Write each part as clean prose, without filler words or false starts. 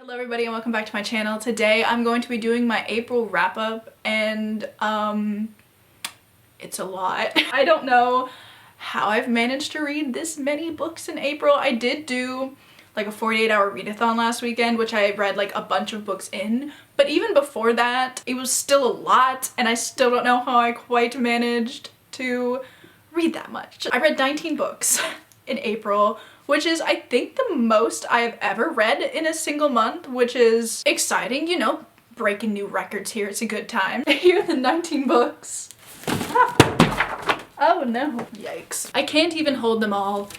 Hello everybody and welcome back to my channel. Today I'm going to be doing my April wrap-up and it's a lot. I don't know how I've managed to read this many books in April. I did do like a 48-hour readathon last weekend, which I read like a bunch of books in, but even before that it was still a lot and I still don't know how I quite managed to read that much. I read 19 books in April, which is, I think, the most I've ever read in a single month, which is exciting, you know, breaking new records here. It's a good time. Here are the 19 books. Ah. Oh no. Yikes. I can't even hold them all.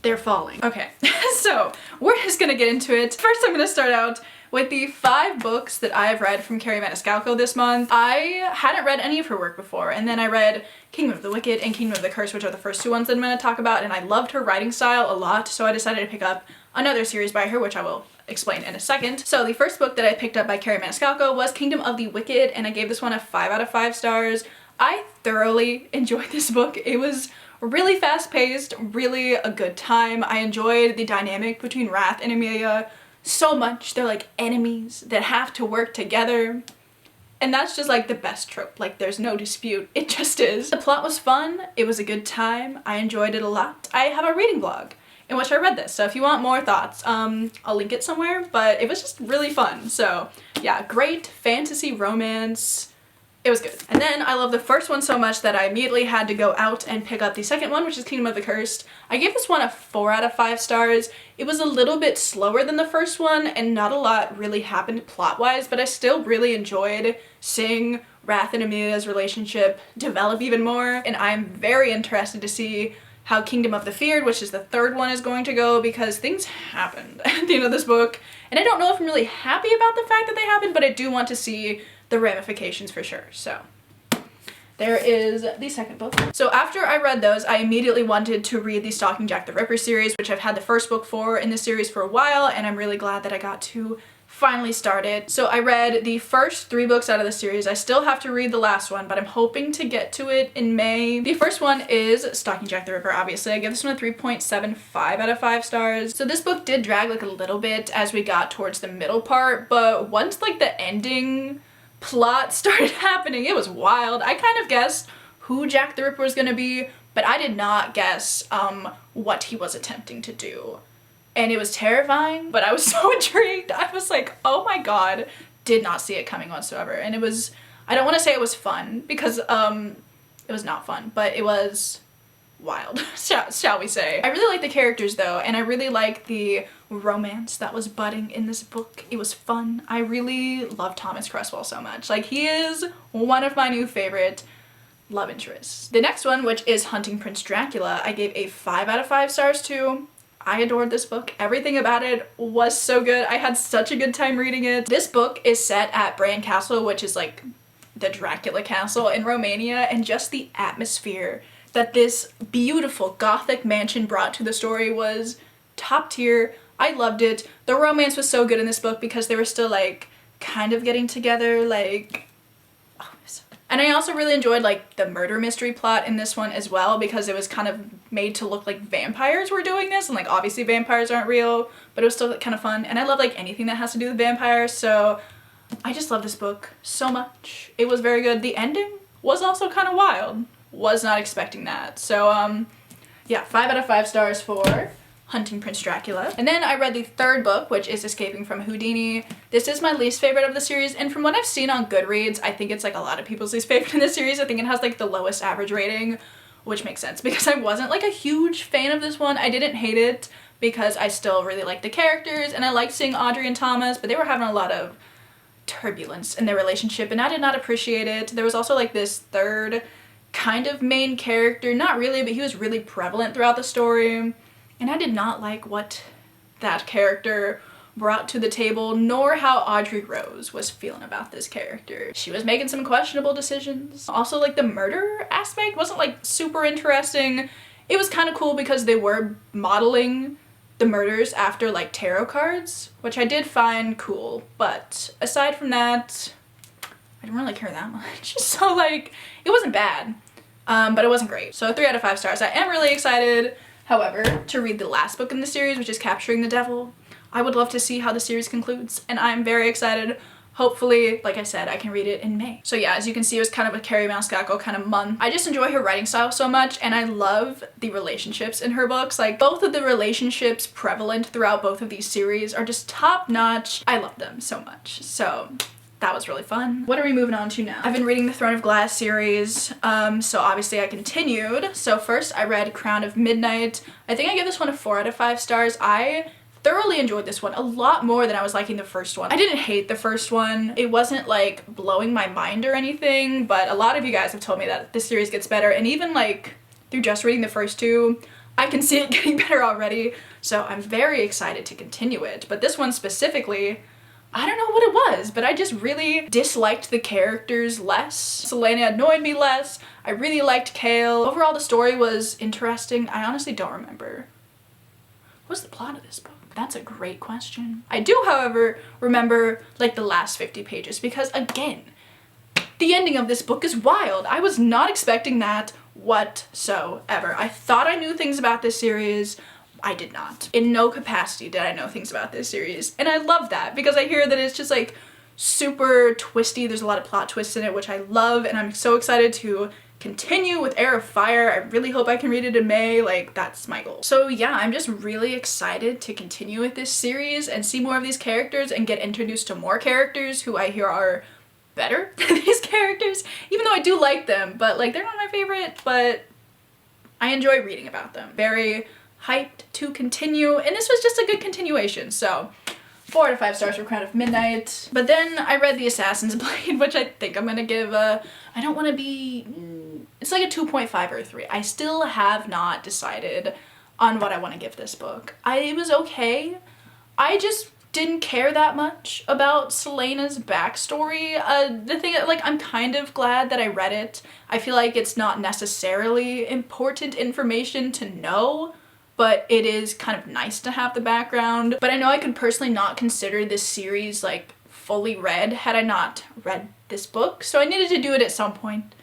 They're falling. Okay, so we're just gonna get into it. First, I'm gonna start out with the 5 books that I've read from Carrie Maniscalco this month. I hadn't read any of her work before, and then I read Kingdom of the Wicked and Kingdom of the Curse, which are the first 2 ones that I'm going to talk about, and I loved her writing style a lot, so I decided to pick up another series by her, which I will explain in a second. So the first book that I picked up by Carrie Maniscalco was Kingdom of the Wicked, and I gave this one a 5 out of 5 stars. I thoroughly enjoyed this book. It was really fast-paced, really a good time. I enjoyed the dynamic between Wrath and Amelia so much. They're like enemies that have to work together. And that's just like the best trope. Like there's no dispute. It just is. The plot was fun. It was a good time. I enjoyed it a lot. I have a reading vlog in which I read this. So if you want more thoughts, I'll link it somewhere, but it was just really fun. So yeah, great fantasy romance. It was good. And then I love the first one so much that I immediately had to go out and pick up the second one, which is Kingdom of the Cursed. I gave this one a 4 out of 5 stars. It was a little bit slower than the first one and not a lot really happened plot-wise, but I still really enjoyed seeing Wrath and Amelia's relationship develop even more, and I'm very interested to see how Kingdom of the Feared, which is the third one, is going to go, because things happened at the end of this book, and I don't know if I'm really happy about the fact that they happened, but I do want to see the ramifications for sure. So there is the second book. So after I read those, I immediately wanted to read the Stalking Jack the Ripper series, which I've had the first book for in this series for a while, and I'm really glad that I got to finally start it. So I read the first 3 books out of the series. I still have to read the last one, but I'm hoping to get to it in May. The first one is Stalking Jack the Ripper, obviously. I give this one a 3.75 out of 5 stars. So this book did drag like a little bit as we got towards the middle part, but once like the ending plot started happening, it was wild. I kind of guessed who Jack the Ripper was gonna be, but I did not guess what he was attempting to do. And it was terrifying, but I was so intrigued. I was like, oh my god, did not see it coming whatsoever. And it was, I don't want to say it was fun, because it was not fun, but it was wild, shall we say. I really like the characters though, and I really like the romance that was budding in this book. It was fun. I really love Thomas Cresswell so much. Like, he is one of my new favorite love interests. The next one, which is Hunting Prince Dracula, I gave a 5 out of 5 stars to. I adored this book. Everything about it was so good. I had such a good time reading it. This book is set at Bran Castle, which is like the Dracula castle in Romania, and just the atmosphere that this beautiful gothic mansion brought to the story was top tier. I loved it. The romance was so good in this book because they were still like kind of getting together, like, oh, it was so good. And I also really enjoyed like the murder mystery plot in this one as well, because it was kind of made to look like vampires were doing this, and like obviously vampires aren't real, but it was still kind of fun, and I love like anything that has to do with vampires, so I just love this book so much. It was very good. The ending was also kind of wild. Was not expecting that. So yeah, 5 out of 5 stars for Hunting Prince Dracula. And then I read the third book, which is Escaping from Houdini. This is my least favorite of the series, and from what I've seen on Goodreads, I think it's like a lot of people's least favorite in the series. I think it has like the lowest average rating, which makes sense because I wasn't like a huge fan of this one. I didn't hate it because I still really liked the characters and I liked seeing Audrey and Thomas, but they were having a lot of turbulence in their relationship and I did not appreciate it. There was also like this third kind of main character, not really, but he was really prevalent throughout the story, and I did not like what that character brought to the table, nor how Audrey Rose was feeling about this character. She was making some questionable decisions. Also, like, the murder aspect wasn't like super interesting. It was kind of cool because they were modeling the murders after like tarot cards, which I did find cool, but aside from that, I didn't really care that much. So like, it wasn't bad, but it wasn't great. So 3 out of 5 stars. I am really excited, however, to read the last book in the series, which is Capturing the Devil, I would love to see how the series concludes, and I'm very excited. Hopefully, like I said, I can read it in May. So yeah, as you can see, it was kind of a Carrie Maniscalco kind of month. I just enjoy her writing style so much, and I love the relationships in her books. Like, both of the relationships prevalent throughout both of these series are just top notch. I love them so much. So that was really fun. What are we moving on to now? I've been reading the Throne of Glass series, so obviously I continued. So first I read Crown of Midnight. I think I give this one a 4 out of 5 stars. I thoroughly enjoyed this one a lot more than I was liking the first one. I didn't hate the first one. It wasn't like blowing my mind or anything, but a lot of you guys have told me that this series gets better, and even like through just reading the first two, I can see it getting better already. So I'm very excited to continue it. But this one specifically, I don't know what it was, but I just really disliked the characters less. Selena annoyed me less. I really liked Kale. Overall, the story was interesting. I honestly don't remember. What's the plot of this book? That's a great question. I do, however, remember like the last 50 pages because, again, the ending of this book is wild. I was not expecting that whatsoever. I thought I knew things about this series. I did not. In no capacity did I know things about this series. And I love that because I hear that it's just like super twisty. There's a lot of plot twists in it, which I love, and I'm so excited to continue with Heir of Fire. I really hope I can read it in May. Like, that's my goal. So yeah, I'm just really excited to continue with this series and see more of these characters and get introduced to more characters who I hear are better than these characters, even though I do like them, but like they're not my favorite, but I enjoy reading about them. Very hyped to continue, and this was just a good continuation. So 4 out of 5 stars for Crown of Midnight. But then I read The Assassin's Blade, which I think I'm gonna give a, I don't want to be, it's like a 2.5 or a 3. I still have not decided on what I want to give this book. It was okay. I just didn't care that much about Selena's backstory. The thing, like, I'm kind of glad that I read it. I feel like it's not necessarily important information to know, but it is kind of nice to have the background. But I know I could personally not consider this series like fully read had I not read this book, so I needed to do it at some point.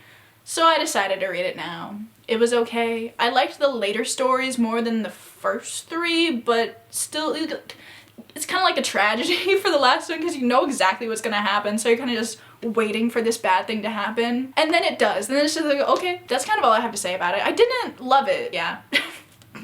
So I decided to read it now. It was okay. I liked the later stories more than the first 3, but still, it's kind of like a tragedy for the last one because you know exactly what's gonna happen, so you're kind of just waiting for this bad thing to happen. And then it does, and then it's just like, okay, that's kind of all I have to say about it. I didn't love it, yeah.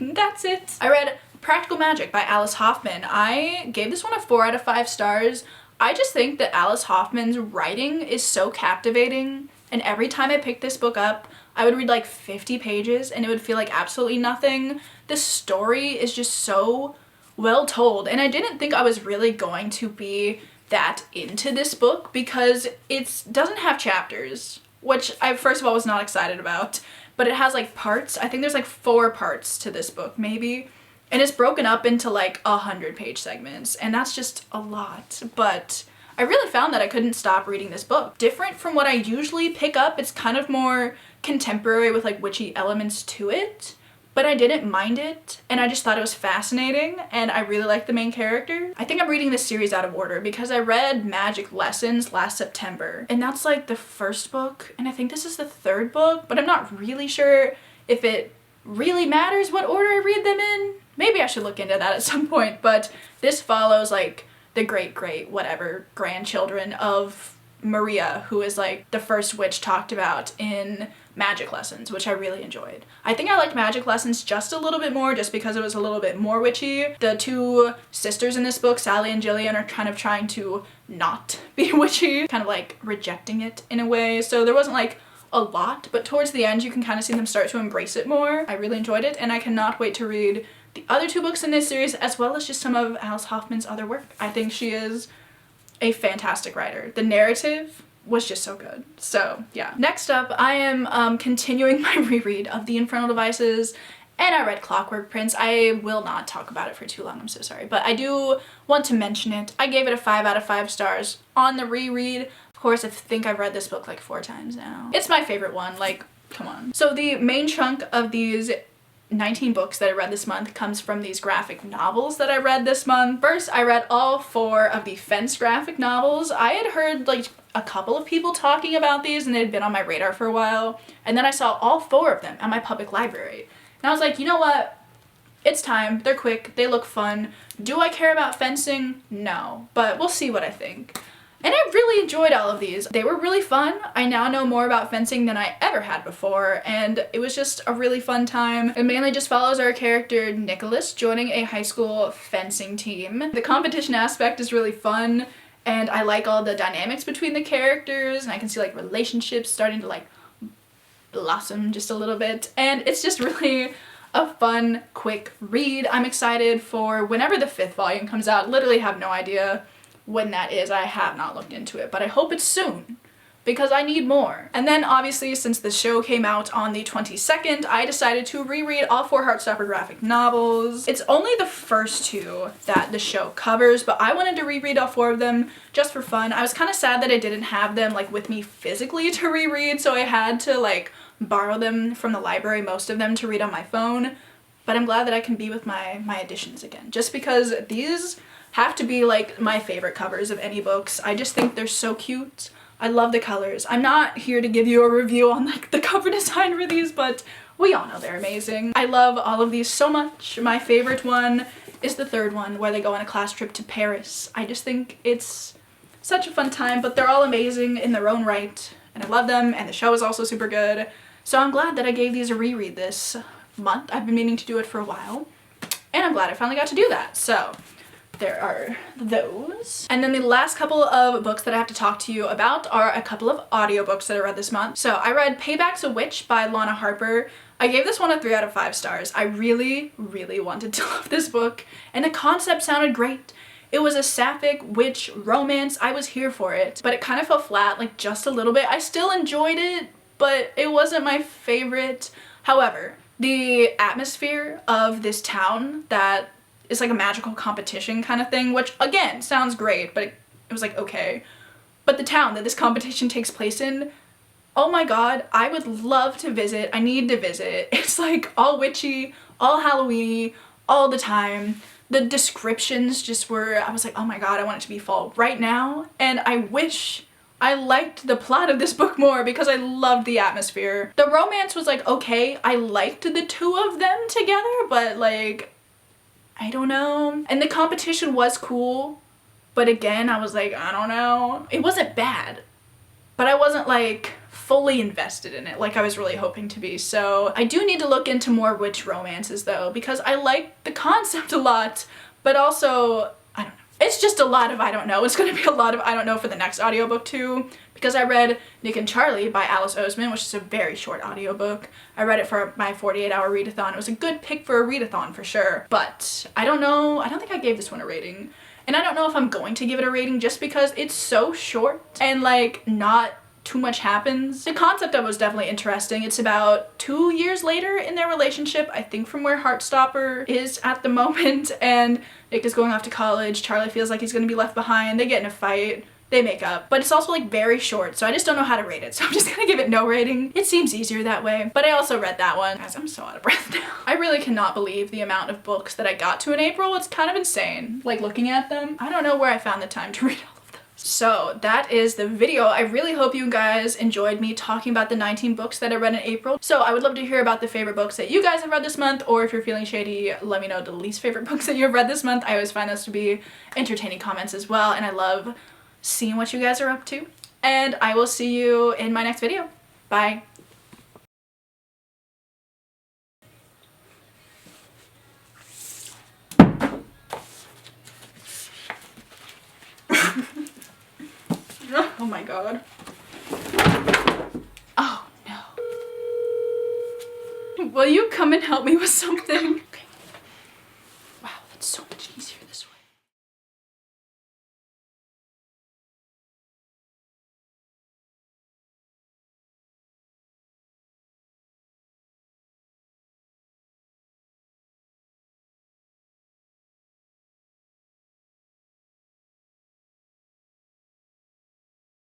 That's it. I read Practical Magic by Alice Hoffman. I gave this one a 4 out of 5 stars. I just think that Alice Hoffman's writing is so captivating, and every time I picked this book up, I would read like 50 pages and it would feel like absolutely nothing. The story is just so well told, and I didn't think I was really going to be that into this book because it doesn't have chapters, which I first of all was not excited about, but it has like parts. I think there's like 4 parts to this book maybe, and it's broken up into like 100-page segments, and that's just a lot. But I really found that I couldn't stop reading this book. Different from what I usually pick up, it's kind of more contemporary with like witchy elements to it, but I didn't mind it, and I just thought it was fascinating, and I really liked the main character. I think I'm reading this series out of order because I read Magic Lessons last September, and that's like the first book, and I think this is the 3rd book, but I'm not really sure if it really matters what order I read them in. Maybe I should look into that at some point, but this follows like the great whatever grandchildren of Maria, who is like the first witch talked about in Magic Lessons, which I really enjoyed. I think I liked Magic Lessons just a little bit more just because it was a little bit more witchy. The 2 sisters in this book, Sally and Jillian, are kind of trying to not be witchy, kind of like rejecting it in a way. So there wasn't like a lot, but towards the end you can kind of see them start to embrace it more. I really enjoyed it, and I cannot wait to read the other 2 books in this series, as well as just some of Alice Hoffman's other work. I think she is a fantastic writer. The narrative was just so good. So yeah. Next up, I am continuing my reread of The Infernal Devices, and I read Clockwork Prince. I will not talk about it for too long, I'm so sorry, but I do want to mention it. I gave it a 5 out of 5 stars on the reread. Of course, I think I've read this book like 4 times now. It's my favorite one, like, come on. So the main chunk of these 19 books that I read this month comes from these graphic novels that I read this month. First, I read all 4 of the Fence graphic novels. I had heard like a couple of people talking about these and they had been on my radar for a while, and then I saw all 4 of them at my public library. And I was like, you know what? It's time. They're quick. They look fun. Do I care about fencing? No, but we'll see what I think. And I really enjoyed all of these. They were really fun. I now know more about fencing than I ever had before, and it was just a really fun time. It mainly just follows our character Nicholas joining a high school fencing team. The competition aspect is really fun, and I like all the dynamics between the characters, and I can see like relationships starting to like blossom just a little bit, and it's just really a fun, quick read. I'm excited for whenever the 5th volume comes out. Literally have no idea when that is. I have not looked into it, but I hope it's soon because I need more. And then obviously, since the show came out on the 22nd, I decided to reread all 4 Heartstopper graphic novels. It's only the first 2 that the show covers, but I wanted to reread all 4 of them just for fun. I was kind of sad that I didn't have them like with me physically to reread, so I had to like borrow them from the library, most of them, to read on my phone. But I'm glad that I can be with my editions again, just because these have to be like my favorite covers of any books. I just think they're so cute. I love the colors. I'm not here to give you a review on like the cover design for these, but we all know they're amazing. I love all of these so much. My favorite one is the 3rd one where they go on a class trip to Paris. I just think it's such a fun time, but they're all amazing in their own right, and I love them, and the show is also super good. So I'm glad that I gave these a reread this month. I've been meaning to do it for a while, and I'm glad I finally got to do that. So there are those. And then the last couple of books that I have to talk to you about are a couple of audiobooks that I read this month. So I read Payback's a Witch by Lana Harper. I gave this one a 3 out of 5 stars. I really, really wanted to love this book, and the concept sounded great. It was a sapphic witch romance. I was here for it, but it kind of fell flat, like just a little bit. I still enjoyed it, but it wasn't my favorite. However, the atmosphere of this town that is like a magical competition kind of thing, which again sounds great, but it was like okay. But the town that this competition takes place in, oh my god, I would love to visit. I need to visit. It's like all witchy, all Halloween-y, all the time. The descriptions just were, I was like, oh my god, I want it to be fall right now. And I wish I liked the plot of this book more because I loved the atmosphere. The romance was like okay. I liked the 2 of them together, but like, I don't know. And the competition was cool, but again, I was like, I don't know. It wasn't bad, but I wasn't like fully invested in it like I was really hoping to be. So I do need to look into more witch romances though, because I like the concept a lot, but also, I don't know. It's just a lot of I don't know. It's gonna be a lot of I don't know for the next audiobook too, because I read Nick and Charlie by Alice Oseman, which is a very short audiobook. I read it for my 48-hour readathon. It was a good pick for a readathon for sure, but I don't know. I don't think I gave this one a rating. And I don't know if I'm going to give it a rating just because it's so short and like not too much happens. The concept of it was definitely interesting. It's about 2 years later in their relationship, I think, from where Heartstopper is at the moment, and Nick is going off to college. Charlie feels like he's gonna be left behind. They get in a fight. They make up. But it's also like very short, so I just don't know how to rate it. So I'm just gonna give it no rating. It seems easier that way. But I also read that one. Guys, I'm so out of breath now. I really cannot believe the amount of books that I got to in April. It's kind of insane. Like looking at them. I don't know where I found the time to read all of those. So that is the video. I really hope you guys enjoyed me talking about the 19 books that I read in April. So I would love to hear about the favorite books that you guys have read this month, or if you're feeling shady, let me know the least favorite books that you have read this month. I always find those to be entertaining comments as well, and I love seeing what you guys are up to. And I will see you in my next video. Bye. Oh my god. Oh no. Will you come and help me with something? Okay. Wow, that's so much easier.